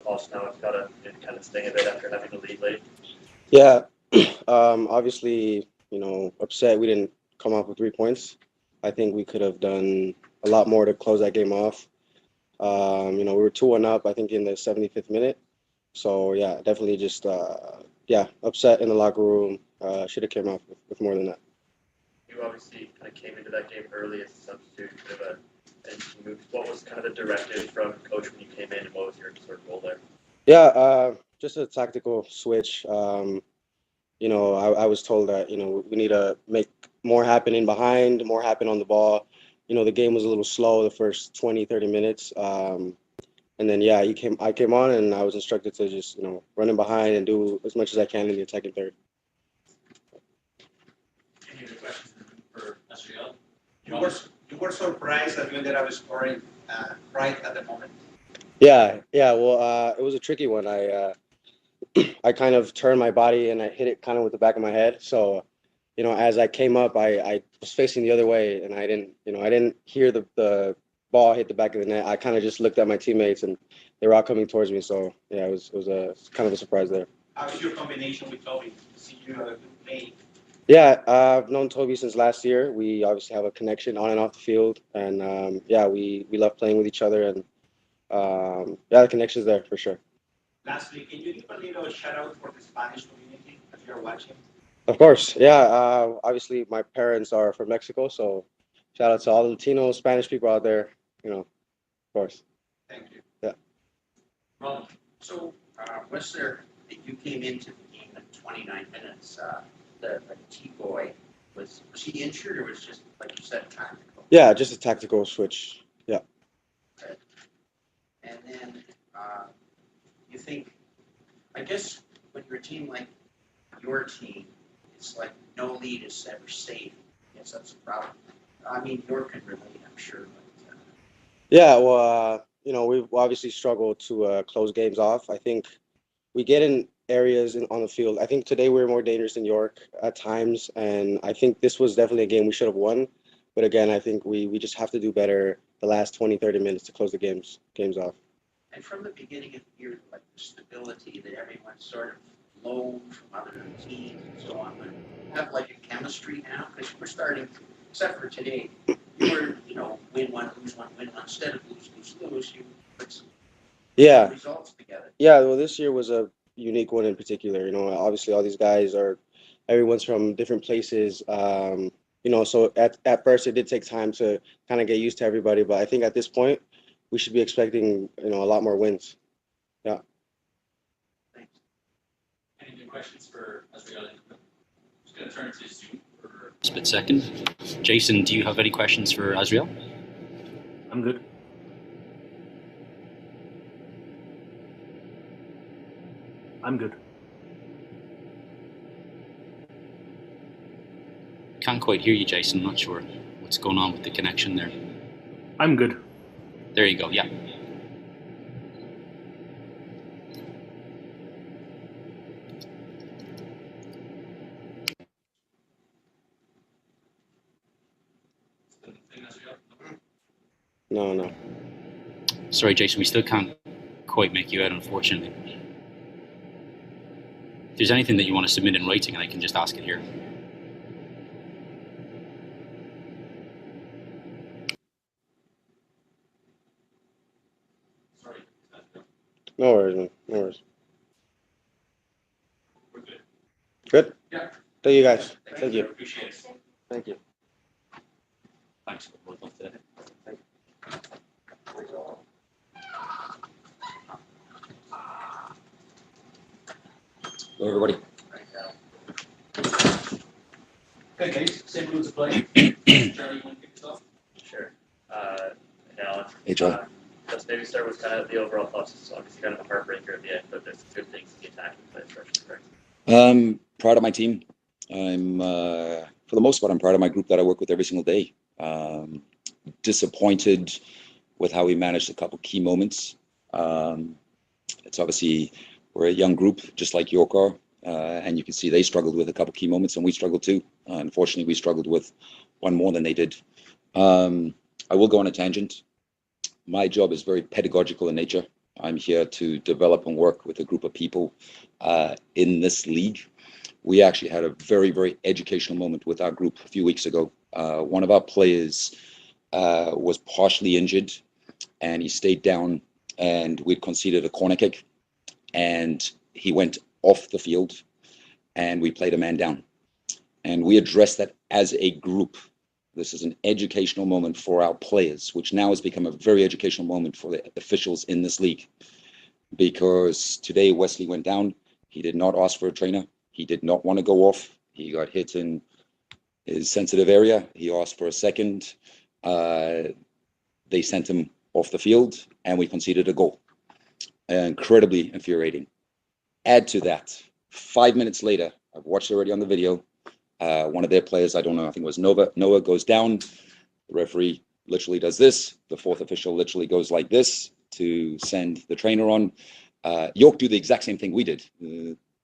loss now. It's got to kind of sting a bit after having to lead late. Yeah, obviously, upset we didn't come off with 3 points. I think we could have done a lot more to close that game off. We were 2-1 up, I think, in the 75th minute. So, yeah, definitely just, upset in the locker room. Should have came off with more than that. You obviously kind of came into that game early as a substitute, kind of and moved. What was kind of the directive from coach when you came in, and what was your sort of role there? Yeah, just a tactical switch. I was told that, we need to make more happen in behind, more happen on the ball. The game was a little slow the first 20, 30 minutes. And then, yeah, I came on and I was instructed to just, run in behind and do as much as I can in the attacking third. Any other questions for Asriel? You were surprised that you ended up scoring right at the moment? Yeah. Well, it was a tricky one. I kind of turned my body and I hit it kind of with the back of my head. So, as I came up, I was facing the other way and I didn't hear the ball hit the back of the net. I kind of just looked at my teammates and they were all coming towards me. So, yeah, it was a kind of a surprise there. How's your combination with Toby? See you play. Yeah, I've known Toby since last year. We obviously have a connection on and off the field. And, we love playing with each other. And, the connection's there for sure. Lastly, can you give a little shout out for the Spanish community as you're watching? Of course, yeah. Obviously, my parents are from Mexico, so shout out to all the Latino, Spanish people out there. Of course. Thank you. Yeah. Ron, So, was there, you came into the game at 29 minutes, the T-boy, was he injured or was just, like you said, tactical? Yeah, just a tactical switch. Yeah. Okay. And then, you think, I guess when you're a team like your team, it's like no lead is ever safe. I guess that's a problem. I mean, York can relate, I'm sure. But, Yeah, well, we've obviously struggled to close games off. I think we get in areas on the field. I think today we were more dangerous than York at times, and I think this was definitely a game we should have won. But again, I think we just have to do better the last 20, 30 minutes to close the games off. and from the beginning of the year, like the stability that everyone sort of loaned from other teams and so on, but have like a chemistry now, because we're starting, except for today, you were, win one, lose one, win one, instead of lose, you put some Yeah. results together. Yeah, well, this year was a unique one in particular. Obviously all these guys everyone's from different places. So at first it did take time to kind of get used to everybody, but I think at this point we should be expecting, a lot more wins. Yeah. thanks. Any other questions for Asriel? Just going to turn to Zoom for a split second. Jason, do you have any questions for Asriel? I'm good. I'm good. Can't quite hear you, Jason. Not sure what's going on with the connection there. I'm good. There you go. Yeah. No. Sorry, Jason. We still can't quite make you out, unfortunately. If there's anything that you want to submit in writing, I can just ask it here. sorry. No worries, man. No worries. We're good. Good? Yeah. Thank you, guys. Thank you. Appreciate it. Thank you. Thanks for both of that. Hello, everybody. Okay, guys, same rules apply. Charlie, you want to kick this off? Sure. And Alan, Hey, John. just maybe start with kind of the overall thoughts. It's obviously kind of a heartbreaker at the end, but there's good things in the attacking play, especially correct. Proud of my team. I'm, for the most part, I'm proud of my group that I work with every single day. Disappointed with how we managed a couple key moments. It's obviously, we're a young group, just like York are, and you can see they struggled with a couple key moments, and we struggled too. Unfortunately, we struggled with one more than they did. I will go on a tangent. My job is very pedagogical in nature. I'm here to develop and work with a group of people in this league. We actually had a very, very educational moment with our group a few weeks ago. One of our players was partially injured and he stayed down, and we'd conceded a corner kick and he went off the field and we played a man down. And we addressed that as a group. This is an educational moment for our players, which now has become a very educational moment for the officials in this league. Because today Wesley went down. He did not ask for a trainer. He did not want to go off. He got hit in his sensitive area. He asked for a second. They sent him off the field and we conceded a goal. Incredibly infuriating. Add to that, 5 minutes later, I've watched already on the video, one of their players, I don't know, I think it was Noah goes down. The referee literally does this. The fourth official literally goes like this to send the trainer on. York do the exact same thing we did.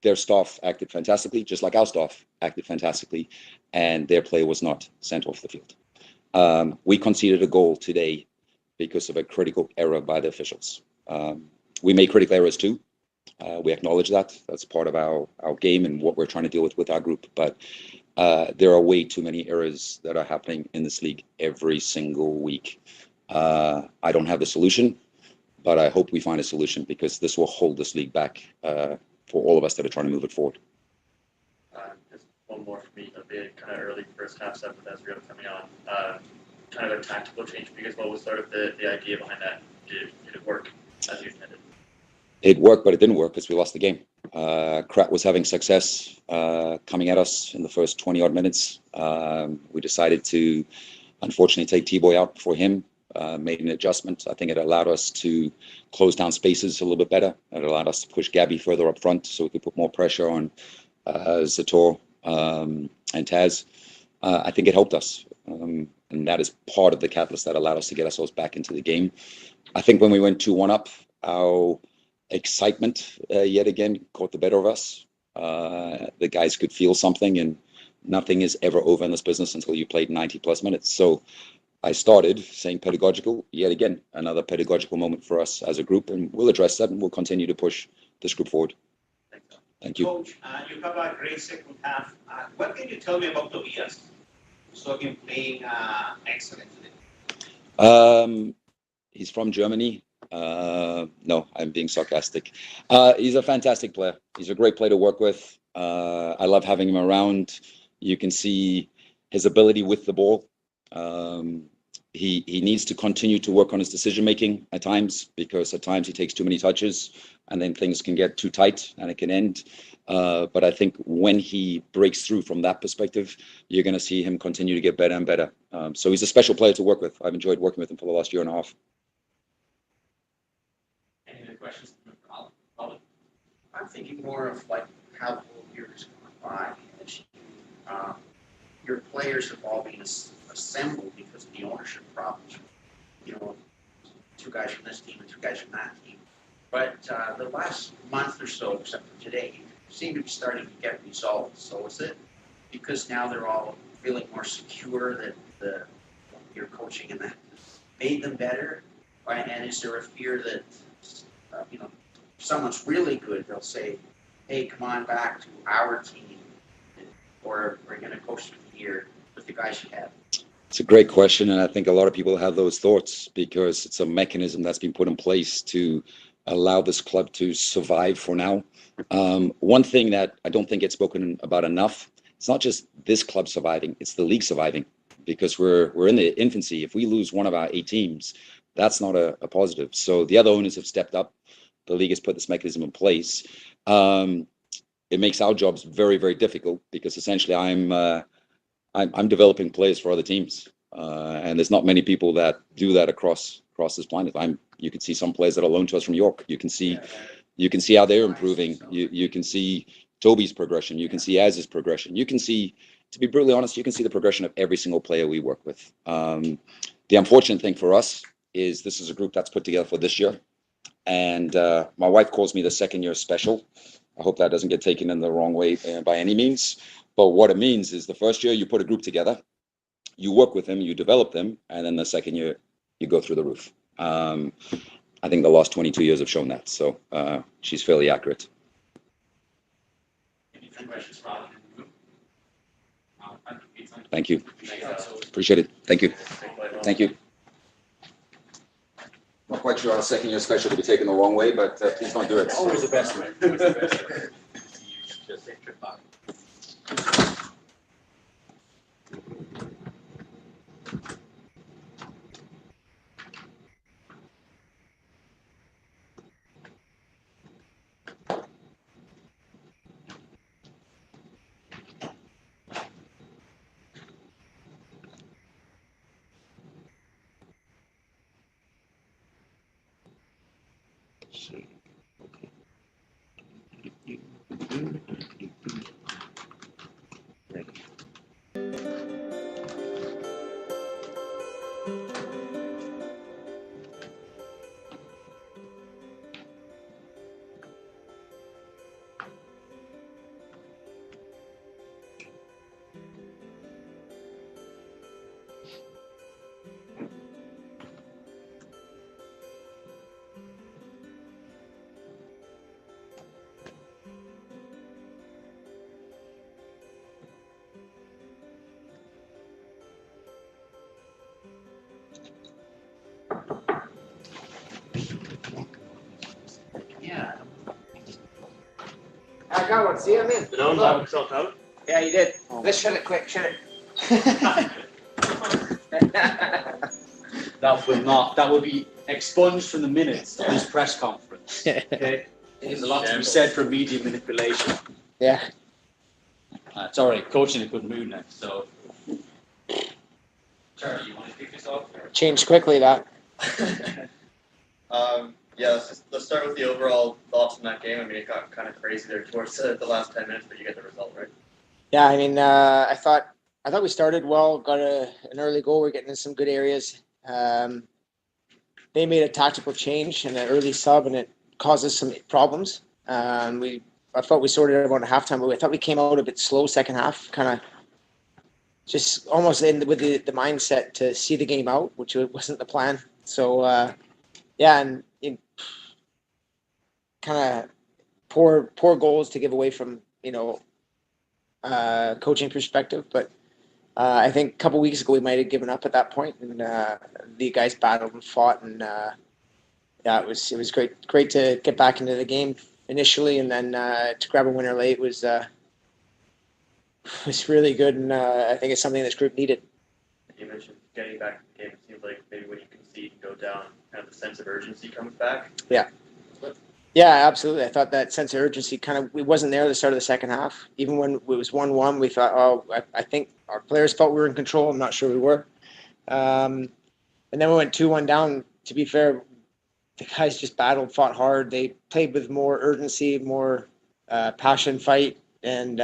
Their staff acted fantastically, just like our staff acted fantastically, and their player was not sent off the field. We conceded a goal today because of a critical error by the officials. We make critical errors too. We acknowledge that. That's part of our game and what we're trying to deal with our group. But there are way too many errors that are happening in this league every single week. I don't have the solution, but I hope we find a solution because this will hold this league back for all of us that are trying to move it forward. Just one more for me, a bit kind of early first half stuff with Ezreal coming on. Kind of a tactical change because what was sort of the idea behind that? Did it work as you intended? It worked, but it didn't work because we lost the game. Krat was having success coming at us in the first 20-odd minutes. We decided to, unfortunately, take T-Boy out for him, made an adjustment. I think it allowed us to close down spaces a little bit better. It allowed us to push Gabby further up front so we could put more pressure on Zator and Taz. I think it helped us. And that is part of the catalyst that allowed us to get ourselves back into the game. I think when we went 2-1 up, our excitement yet again caught the better of us. The guys could feel something, and nothing is ever over in this business until you played 90 plus minutes. So I started saying pedagogical, yet again, another pedagogical moment for us as a group, and we'll address that and we'll continue to push this group forward. Thank you. Coach, you have a great second half. What can you tell me about Tobias? So him playing excellent today. He's from Germany. No, I'm being sarcastic. He's a fantastic player. He's a great player to work with. I love having him around. You can see his ability with the ball. He needs to continue to work on his decision making at times, because at times he takes too many touches and then things can get too tight and it can end. But I think when he breaks through from that perspective, you're going to see him continue to get better and better. So he's a special player to work with. I've enjoyed working with him for the last year and a half. Any other questions from Robin? I'm thinking more of like how the whole year is going by. And, your players have all been assembled because of the ownership problems. You know, 2 guys from this team and 2 guys from that team. But the last month or so, except for today, seem to be starting to get results. So is it because now they're all feeling more secure that your coaching and that made them better? And is there a fear that if someone's really good, they'll say, hey, come on back to our team, or we're going to coach for the year with the guys you have? It's a great question, and I think a lot of people have those thoughts because it's a mechanism that's been put in place to allow this club to survive for now. One thing that I don't think gets spoken about enough, it's not just this club surviving, it's the league surviving, because we're in the infancy. If we lose one of our 8 teams, that's not a positive. So the other owners have stepped up. The league has put this mechanism in place. It makes our jobs very, very difficult because essentially I'm developing players for other teams, and there's not many people that do that across this planet. You can see some players that are loaned to us from York. You can see how they're improving. You can see Toby's progression. You can see Az's progression. You can see, to be brutally honest, you can see the progression of every single player we work with. The unfortunate thing for us is this is a group that's put together for this year, and my wife calls me the second year special. I hope that doesn't get taken in the wrong way by any means. But what it means is the first year you put a group together, you work with them, you develop them, and then the second year you go through the roof. I think the last 22 years have shown that. So she's fairly accurate. Any questions for Alan? Thank you. Thank you. Appreciate it. Thank you. Thank you. Not quite sure our second year special to be taken the wrong way, but please don't do it. Always the best way. Always the best way. Just take trip back. Yeah. I got one. See, I'm in. Did Owen have himself out? Yeah, you did. Let's shut it quick. Shut it. That will be expunged from the minutes of this press conference. Okay? There's a lot to be said for media manipulation. Yeah. It's all right. Coaching in a good mood next. So, Charlie, you want to kick this off? Change quickly, that. Yeah, let's start with the overall thoughts from that game. I mean, it got kind of crazy there towards the last 10 minutes, but you get the result, right? Yeah, I mean, I thought we started well, got an early goal. We're getting in some good areas. They made a tactical change and an early sub, and it caused us some problems. I thought we sorted it out at halftime, but I thought we came out a bit slow second half, kind of just almost with the mindset to see the game out, which wasn't the plan. So, yeah, and kind of poor goals to give away from, coaching perspective, but I think a couple weeks ago we might have given up at that point, and the guys battled and fought, and yeah, it was great to get back into the game initially, and then to grab a winner late was really good, and I think it's something this group needed. You mentioned getting back to the game. It seems like maybe when you concede and go down, kind of the sense of urgency comes back. Yeah, absolutely. I thought that sense of urgency it wasn't there at the start of the second half. Even when it was 1-1, we thought, I think our players felt we were in control. I'm not sure we were. And then we went 2-1 down. To be fair, the guys just battled, fought hard. They played with more urgency, more passion, fight. And,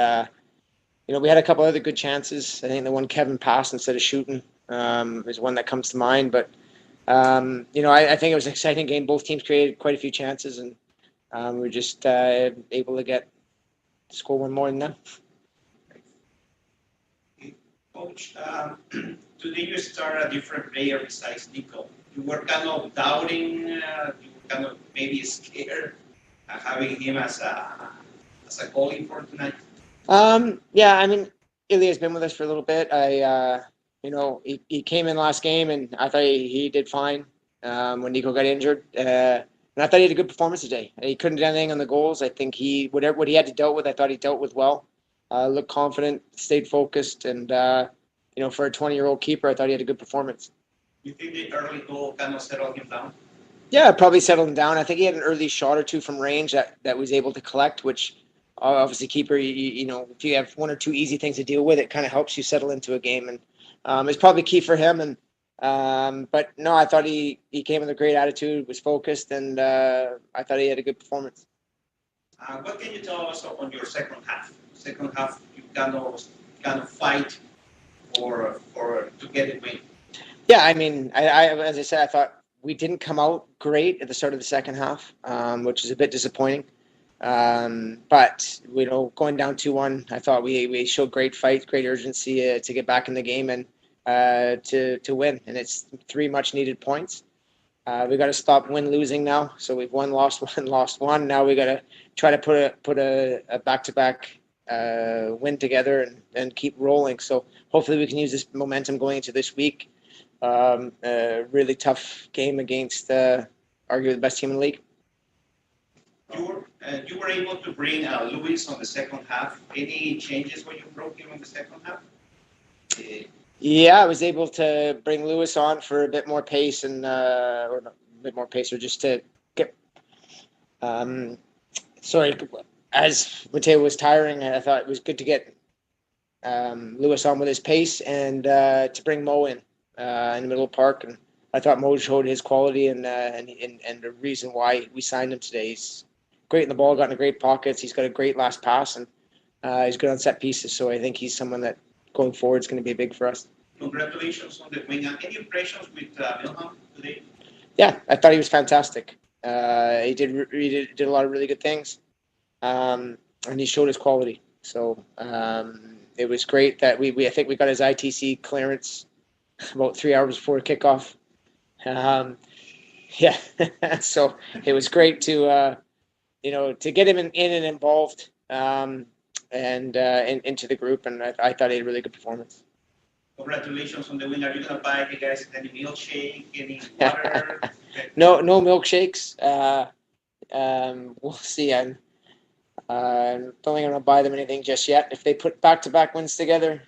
we had a couple other good chances. I think the one Kevin passed instead of shooting is one that comes to mind. But, I think it was an exciting game. Both teams created quite a few chances, and we were just able to score one more than them. Coach, today you start a different player besides Nico. You were kind of doubting, you were kind of maybe scared having him as a goalie for tonight. Yeah, I mean, Ilya's been with us for a little bit. He came in last game, and I thought he did fine when Nico got injured. And I thought he had a good performance today. He couldn't do anything on the goals. I think what he had to deal with, I thought he dealt with well. Looked confident, stayed focused, and for a 20-year-old keeper, I thought he had a good performance. You think the early goal kind of settled him down? Yeah, probably settled him down. I think he had an early shot or two from range that was able to collect, which obviously keeper, if you have one or two easy things to deal with, it kind of helps you settle into a game, and it's probably key for him. And but no, I thought he came with a great attitude, was focused, and I thought he had a good performance. What can you tell us on your second half? Second half, you kind of fight or to get it win. Yeah, I mean, I as I said, I thought we didn't come out great at the start of the second half, which is a bit disappointing. But going down 2-1, I thought we showed great fight, great urgency to get back in the game and to win. And it's 3 much needed points. We got to stop win-losing now. So we've won, lost one, lost one. Now we got to try to put a back-to-back win together and keep rolling. So hopefully we can use this momentum going into this week. A really tough game against arguably the best team in the league. You were able to bring Lewis on the second half. Any changes when you broke him in the second half? Yeah, I was able to bring Lewis on for a bit more pace or a bit more pace, or just to get. As Mateo was tiring, I thought it was good to get Lewis on with his pace and to bring Mo in the middle of the park. And I thought Mo showed his quality and the reason why we signed him today. He's great in the ball, got in the great pockets. He's got a great last pass, and he's good on set pieces. So I think he's someone that going forward is going to be big for us. Congratulations on the win. Any impressions with Milham today? Yeah, I thought he was fantastic. He did a lot of really good things, and he showed his quality. So it was great that I think we got his ITC clearance about 3 hours before kickoff. Yeah, so it was great to to get him in and involved and into the group, and I thought he had a really good performance. Congratulations on the win. Are you gonna buy you guys any milkshake, any water? No milkshakes. We'll see. I don't think I'm gonna buy them anything just yet. If they put back-to-back wins together,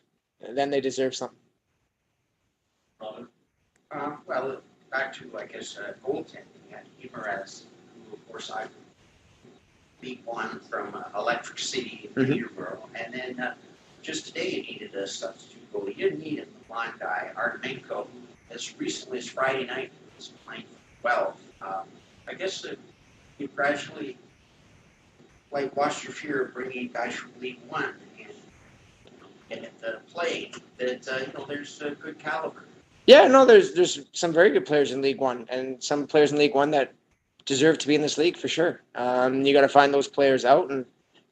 then they deserve something. Well, back to, I guess, goaltending. And Jimenez, who, of course, I League One from Electric City in Peterborough. And then just today you needed a substitute goalie. You didn't need it, the blind guy, Artemenko, who as recently as Friday night was playing 12. I guess you gradually lost your fear of bringing guys from League One and play that, there's a good caliber. Yeah, no, there's some very good players in League One, and some players in League One that deserve to be in this league for sure. You got to find those players out, and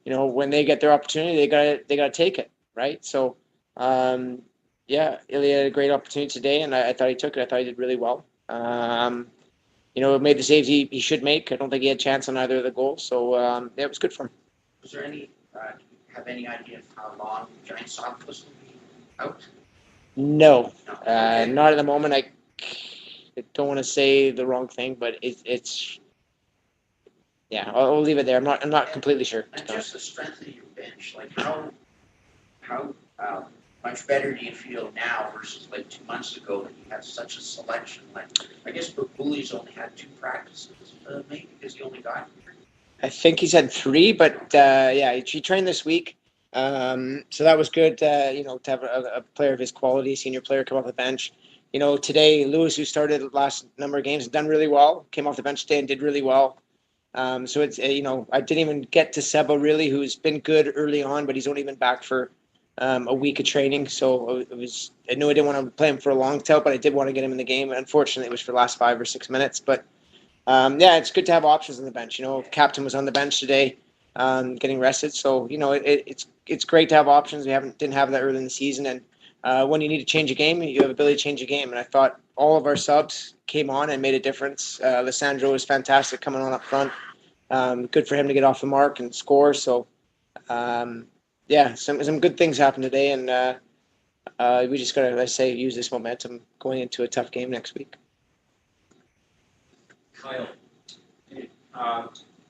when they get their opportunity, they got to take it, right? So, yeah, Ilya had a great opportunity today, and I thought he took it. I thought he did really well. Made the saves he should make. I don't think he had a chance on either of the goals, so yeah, it was good for him. Was there any? Have any idea of how long Giant Softwoods will be out? No, Okay. not at the moment. I don't want to say the wrong thing, but it's. Yeah, I'll leave it there. I'm not completely sure. And just the strength of your bench, how much better do you feel now versus 2 months ago that you had such a selection? I guess Bully's only had 2 practices, maybe because he only got here. I think he's had 3, but yeah, he trained this week. So that was good, to have a player of his quality, senior player, come off the bench. Today, Lewis, who started the last number of games, has done really well, came off the bench today and did really well. So it's, I didn't even get to Seba really, who's been good early on, but he's only been back for a week of training. So I knew I didn't want to play him for a long tail, but I did want to get him in the game. Unfortunately, it was for the last 5 or 6 minutes. But yeah, it's good to have options on the bench. Captain was on the bench today, getting rested. So, it's great to have options. We didn't have that early in the season. And when you need to change a game, you have the ability to change a game. And I thought all of our subs came on and made a difference. Lissandro was fantastic coming on up front. Good for him to get off the mark and score. So, yeah, some good things happened today. And we just got to, use this momentum going into a tough game next week. Kyle,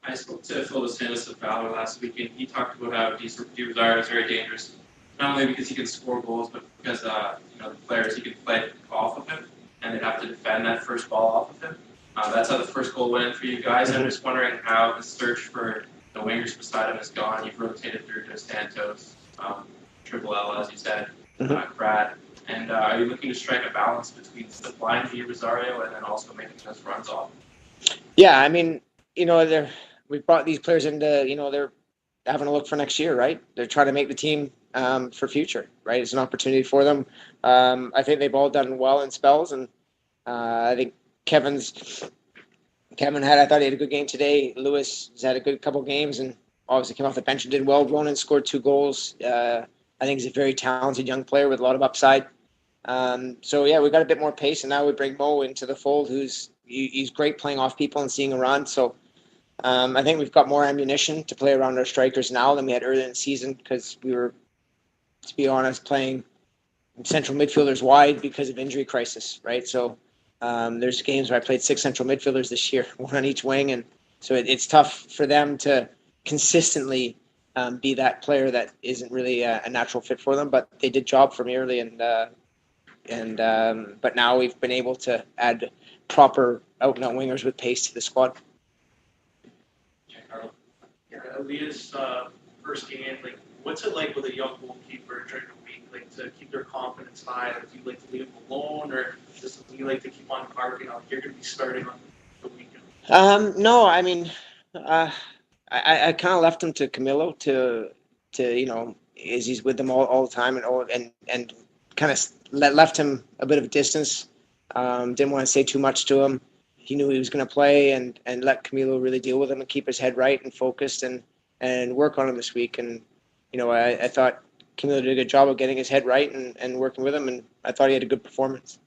I spoke to Phil DeSantis of Valor last week, and he talked about how Desire is very dangerous, not only because he can score goals, but because the players he can play off of him, and they'd have to defend that first ball off of him. That's how the first goal went in for you guys. I'm just wondering how the search for the wingers beside him has gone. You've rotated through Dos Santos, Triple L, as you said, Brad. And are you looking to strike a balance between supplying via Rosario and then also making those runs off? Yeah, I mean, we brought these players into, they're having a look for next year, right? They're trying to make the team for future, right? It's an opportunity for them. I think they've all done well in spells, and I think Kevin I thought he had a good game today. Lewis has had a good couple games and obviously came off the bench and did well. Ronan scored 2 goals. I think he's a very talented young player with a lot of upside. So yeah, we got a bit more pace, and now we bring Mo into the fold, who's he's great playing off people and seeing a run. So I think we've got more ammunition to play around our strikers now than we had earlier in the season because we were, to be honest, playing central midfielders wide because of injury crisis, right? So there's games where I played 6 central midfielders this year, one on each wing, and so it's tough for them to consistently be that player that isn't really a natural fit for them. But they did job for me early, but now we've been able to add proper out-and-out wingers with pace to the squad. Yeah, Leah's first game, like, what's it like with a young goalkeeper during the week, like, to keep their confidence high? Like, do you like to leave them alone, or is this something you like to keep on carving out? You're going to be starting on the weekend. No, I mean, I kind of left him to Camilo to as he's with them all the time and kind of left him a bit of a distance. Didn't want to say too much to him. He knew he was going to play and let Camilo really deal with him and keep his head right and focused and work on him this week. And, I thought Camilo did a good job of getting his head right and working with him. And I thought he had a good performance.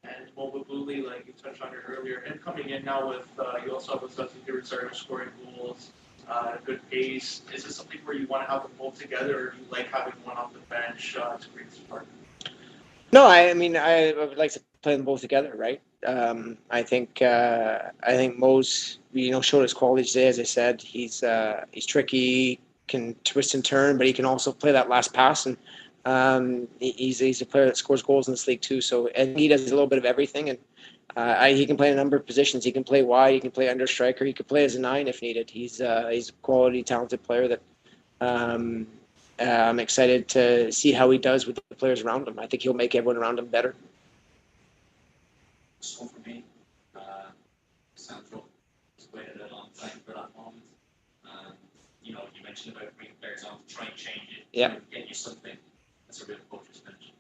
And Mobabuli, like you touched on it earlier, him coming in now with, you also have a substitute starter scoring goals, at a good pace. Is this something where you want to have them both together, or do you like having one off the bench to create spark? No, I mean, I would like to play them both together, right? I think Mo's, showed his quality today. As I said, he's tricky, can twist and turn, but he can also play that last pass, and he's a player that scores goals in this league too. So and he does a little bit of everything, and he can play a number of positions. He can play wide, he can play under striker, he can play as a 9 if needed. He's a quality, talented player that I'm excited to see how he does with the players around him. I think he'll make everyone around him better. So for me, Central has waited a long time for that moment. You mentioned about bringing players on to try and change it, Yeah. get you something. That's a real coach's finish.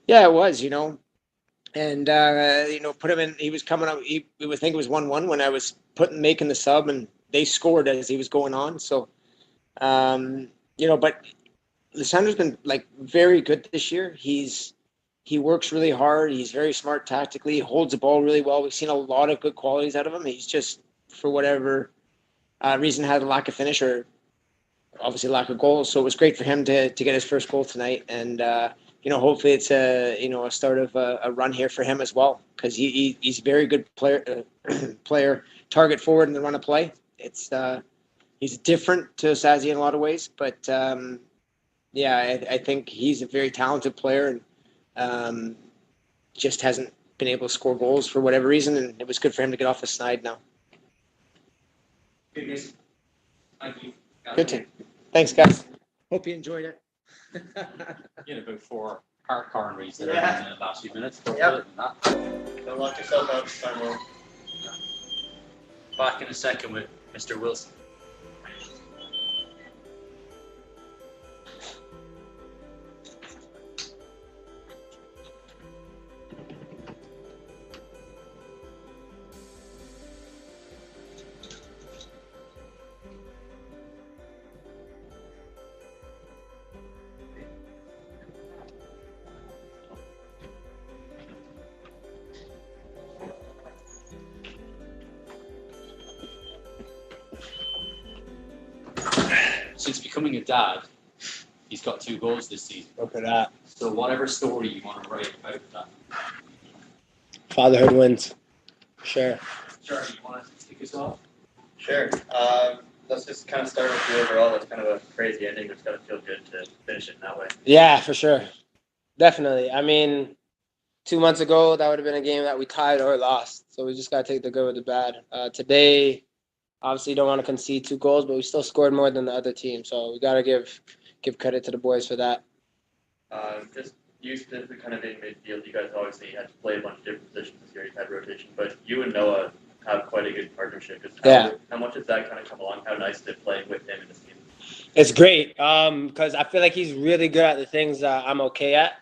Yeah, it was, and put him in. He was coming up. We would think it was 1-1 when I was making the sub, and they scored as he was going on. So, but Lisandro's been very good this year. He works really hard. He's very smart tactically. He holds the ball really well. We've seen a lot of good qualities out of him. He's just, for whatever reason, had a lack of finish or obviously lack of goals. So it was great for him to get his first goal tonight. And, hopefully it's a start of a run here for him as well, because he's a very good player, target forward in the run of play. He's different to Sazi in a lot of ways, but I think he's a very talented player and just hasn't been able to score goals for whatever reason. And it was good for him to get off the snide now. Good, guys. Thank you. Good team. Thanks, guys. Hope you enjoyed it. You had about 4 car coronaries there in the last few minutes. Yep. Don't lock yourself out this time, Will. Back in a second with Mr. Wilson. Since becoming a dad, he's got 2 goals this season. Look at that. So whatever story you want to write about that. Fatherhood wins. Sure. Charlie, you want to kick us off? Sure. Let's just kind of start with the overall. That's kind of a crazy ending. It's got to feel good to finish it in that way. Yeah, for sure. Definitely. I mean, 2 months ago, that would have been a game that we tied or lost. So we just got to take the good with the bad. Today, obviously, don't want to concede 2 goals, but we still scored more than the other team. So we got to give credit to the boys for that. Just you specifically kind of being midfield, you guys obviously had to play a bunch of different positions this year. You've had rotation, but you and Noah have quite a good partnership. How much does that kind of come along? How nice to play with him in this game? It's great because I feel like he's really good at the things that I'm okay at.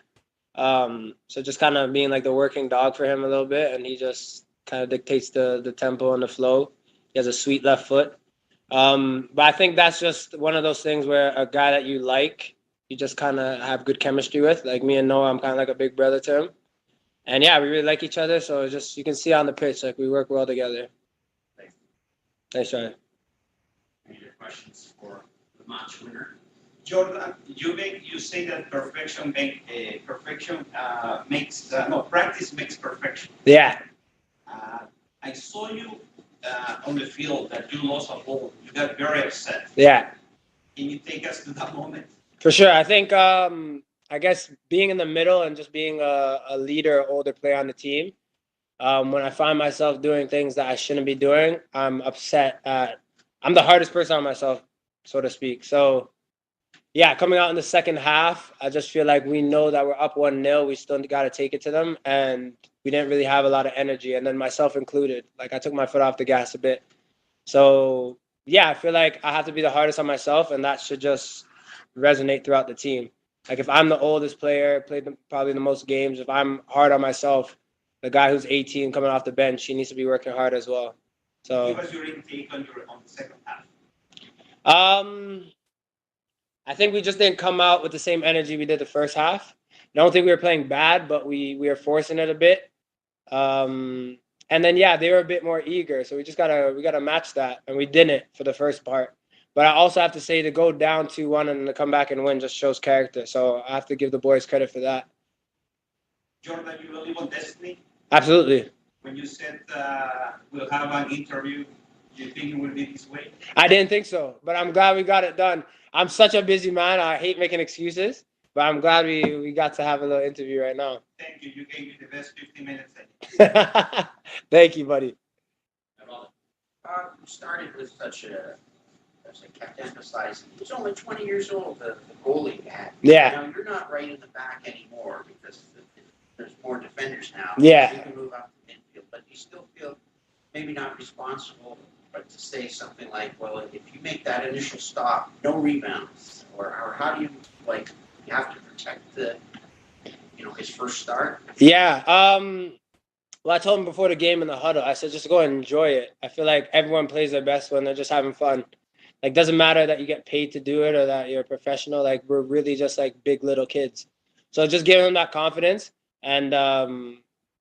So just kind of being like the working dog for him a little bit, and he just kind of dictates the tempo and the flow. He has a sweet left foot. But I think that's just one of those things where a guy that you just kind of have good chemistry with. Like me and Noah, I'm kind of like a big brother to him. And yeah, we really like each other. So just you can see on the pitch, like we work well together. Thanks, Ryan. Any other questions for the match winner? Jordan, you say that practice makes perfection. Yeah. I saw you on the field that you lost a ball. You got very upset. Yeah. Can you take us to that moment? For sure. I think, I guess being in the middle and just being a leader, older player on the team, when I find myself doing things that I shouldn't be doing, I'm upset I'm the hardest person on myself, so to speak. So, yeah, coming out in the second half, I just feel like we know that we're up 1-0. We still got to take it to them. And we didn't really have a lot of energy. And then myself included. Like, I took my foot off the gas a bit. So, yeah, I feel like I have to be the hardest on myself. And that should just resonate throughout the team. Like, if I'm the oldest player, played probably the most games, if I'm hard on myself, the guy who's 18 coming off the bench, he needs to be working hard as well. So, Give us your intake on the second half. I think we just didn't come out with the same energy we did the first half. I don't think we were playing bad, but we were forcing it a bit. And then yeah, they were a bit more eager, so we gotta match that, and we didn't for the first part. But I also have to say to go down 2-1 and to come back and win just shows character. So I have to give the boys credit for that. Jordan, you believe on destiny? Absolutely. When you said we'll have an interview, do you think it will be this way? I didn't think so, but I'm glad we got it done. I'm such a busy man. I hate making excuses, but I'm glad we got to have a little interview right now. Thank you. You gave me the best 15 minutes. Thank you, buddy. You started with such a, as I kept emphasizing, he was only 20 years old, the goalie had. Yeah. Now, you're not right in the back anymore because there's more defenders now. Yeah. You can move up to midfield, but you still feel maybe not responsible, but to say something like, well, if you make that initial stop, no rebounds, or how do you, like, you have to protect his first start? Yeah. Well, I told him before the game in the huddle, I said, just go and enjoy it. I feel like everyone plays their best when they're just having fun. Like, doesn't matter that you get paid to do it or that you're a professional. Like, we're really just like big little kids. So just give him that confidence and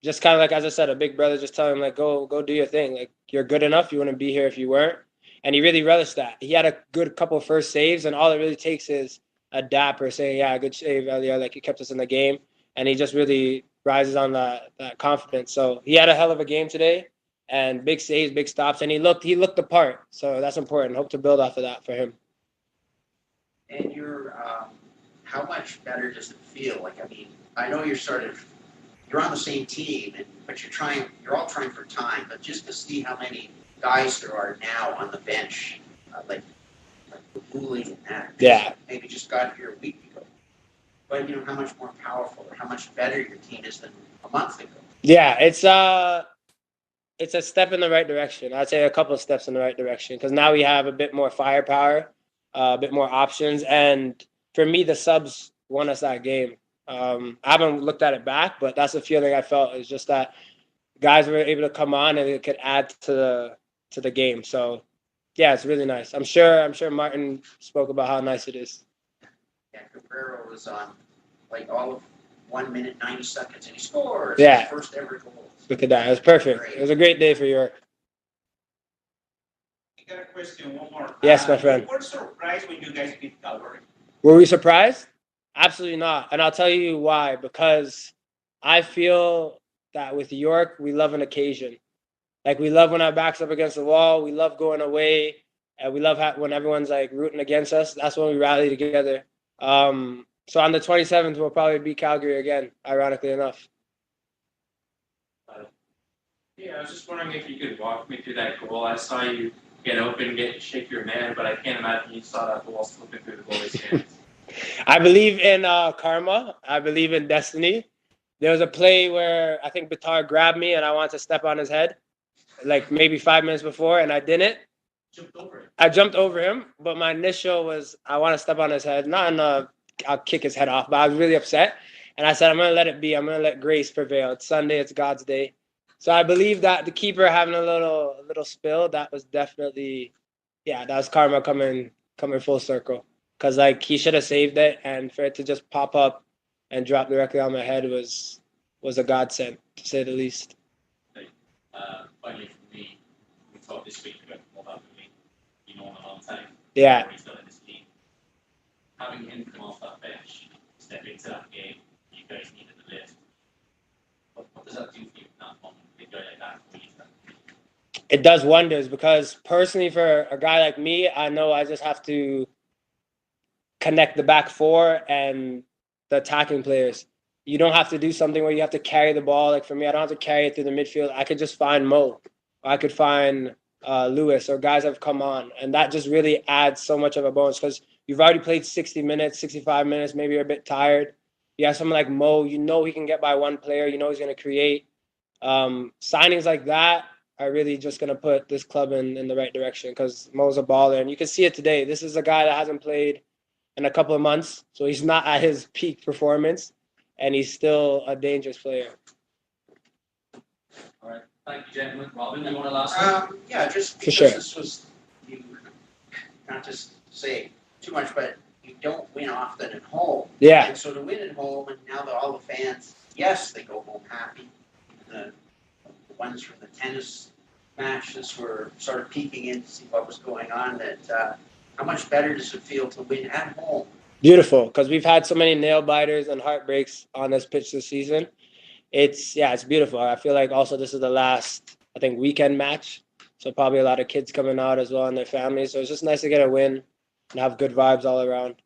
just kind of like, as I said, a big brother, just tell him, like, go do your thing. Like, you're good enough. You wouldn't be here if you weren't. And he really relished that. He had a good couple of first saves, and all it really takes is a dapper saying, yeah, good save, Elia. Like, he kept us in the game. And he just really rises on that confidence. So he had a hell of a game today, and big saves, big stops, and he looked the part. So that's important. Hope to build off of that for him. And how much better does it feel? Like, I mean, I know you're on the same team, but you're all trying for time, but just to see how many guys there are now on the bench, like the Booley and that. Yeah. Maybe just got here a week ago. But how much more powerful or how much better your team is than a month ago. Yeah, it's a step in the right direction. I'd say a couple of steps in the right direction because now we have a bit more firepower, a bit more options, and for me, the subs won us that game. I haven't looked at it back, but that's the feeling I felt. Is just that guys were able to come on and it could add to the game. So yeah, it's really nice. I'm sure Martin spoke about how nice it is. Yeah, Cabrera was on like all of 1 minute 90 seconds and he scores. Yeah. His first ever goal. Look at that. It was perfect. Great. It was a great day for York. I got a question, one more. Yes, my friend. You were surprised when you guys beat Calgary? Were we surprised? Absolutely not. And I'll tell you why. Because I feel that with York, we love an occasion. Like, we love when our back's up against the wall. We love going away. And we love when everyone's, like, rooting against us. That's when we rally together. So on the 27th, we'll probably beat Calgary again, ironically enough. Yeah, I was just wondering if you could walk me through that goal. I saw you get open, shake your man, but I can't imagine you saw that ball slipping through the goalie's hands. I believe in karma. I believe in destiny. There was a play where I think Bitar grabbed me and I wanted to step on his head, like maybe 5 minutes before, and I didn't. I jumped over him, but my initial was I want to step on his head. Not in I'll kick his head off, but I was really upset. And I said, I'm going to let it be. I'm going to let grace prevail. It's Sunday. It's God's day. So I believe that the keeper having a little spill, that was definitely, that was karma coming full circle. Because, like, he should have saved it. And for it to just pop up and drop directly on my head was was a godsend, to say the least. Finally, for me, we talked this week about Mobile Movie. You know him a long time. Yeah. What he's done in this team. Having him come off that bench, step into that game, you guys needed the lift. What does that do for you in that moment? A guy like that, who needs that? It does wonders because personally, for a guy like me, I know I just have to connect the back four and the attacking players. You don't have to do something where you have to carry the ball. Like for me, I don't have to carry it through the midfield. I could just find Mo. Or I could find Lewis or guys that have come on. And that just really adds so much of a bonus because you've already played 60 minutes, 65 minutes. Maybe you're a bit tired. You have someone like Mo. You know he can get by one player. You know he's going to create. Signings like that are really just going to put this club in the right direction because Mo's a baller. And you can see it today. This is a guy that hasn't played in a couple of months. So he's not at his peak performance. And he's still a dangerous player. All right. Thank you, gentlemen. Robin, you want to last one? Yeah, just For because sure. this was, you, not to say too much, but you don't win often at home. Yeah. And so to win at home, and now that all the fans, yes, they go home happy. The ones from the tennis matches were sort of peeking in to see what was going on. That how much better does it feel to win at home? Beautiful, because we've had so many nail biters and heartbreaks on this pitch this season. It's beautiful. I feel like also this is the last, I think, weekend match. So probably a lot of kids coming out as well and their families. So it's just nice to get a win and have good vibes all around.